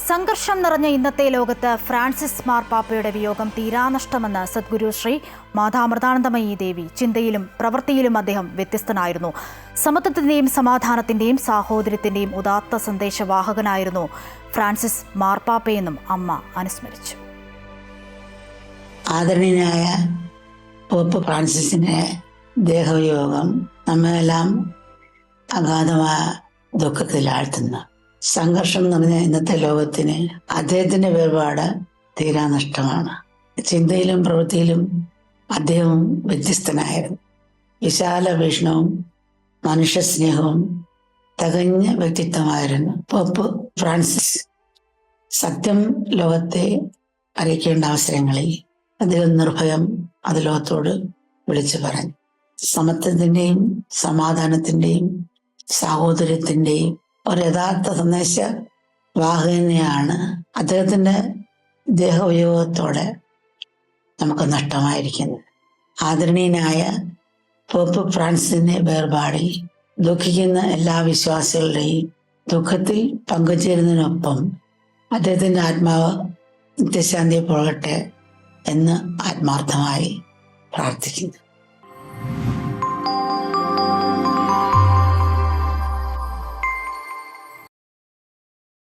സംഘർഷം നിറഞ്ഞ ഇന്നത്തെ ലോകത്ത് ഫ്രാൻസിസ് മാർപ്പാപ്പയുടെ വിയോഗം തീരാനഷ്ടമെന്ന് സദ്ഗുരു ശ്രീ മാതാമൃതാനന്ദമയി ദേവി. ചിന്തയിലും പ്രവൃത്തിയിലും അദ്ദേഹം വ്യത്യസ്തനായിരുന്നു. സമത്വത്തിന്റെയും സമാധാനത്തിന്റെയും സാഹോദര്യത്തിന്റെയും ഉദാത്ത സന്ദേശവാഹകനായിരുന്നു ഫ്രാൻസിസ് മാർപ്പാപ്പയെന്നും അമ്മ അനുസ്മരിച്ചു. ആദരണീയനായ പോപ്പ് ഫ്രാൻസിസിന്റെ ദേഹവിയോഗം നമ്മെല്ലാം അഗാധമായ ദുഃഖത്തിലാഴ്ത്തുന്നു. സംഘർഷം നിറഞ്ഞ ഇന്നത്തെ ലോകത്തിന് അദ്ദേഹത്തിന്റെ വേർപാട് തീരാനഷ്ടമാണ്. ചിന്തയിലും പ്രവൃത്തിയിലും അദ്ദേഹം വ്യത്യസ്തനായിരുന്നു. വിശാല വീക്ഷണവും മനുഷ്യസ്നേഹവും തികഞ്ഞ വ്യക്തിത്വമായിരുന്നു പോപ്പ് ഫ്രാൻസിസ്. സത്യം ലോകത്തെ അറിയിക്കേണ്ട അവസരങ്ങളിൽ അദ്ദേഹം നിർഭയം അത് ലോകത്തോട് വിളിച്ചു പറഞ്ഞു. സമത്വത്തിന്റെയും സമാധാനത്തിന്റെയും സാഹോദര്യത്തിന്റെയും ഒരു യഥാർത്ഥ സന്ദേശ വാഹകനെയാണ്. അദ്ദേഹത്തിന്റെ ദേഹവിയോഗത്തോടെ നമുക്ക് നഷ്ടമായിരിക്കുന്നത്. ആദരണീയനായ പോപ്പ് ഫ്രാൻസിസിന്റെ വേർപാടിൽ ദുഃഖിക്കുന്ന എല്ലാ വിശ്വാസികളുടെയും ദുഃഖത്തിൽ പങ്കുചേരുന്നതിനൊപ്പം അദ്ദേഹത്തിന്റെ ആത്മാവ് നിത്യശാന്തിയെ പോകട്ടെ എന്ന് ആത്മാർത്ഥമായി പ്രാർത്ഥിക്കുന്നു.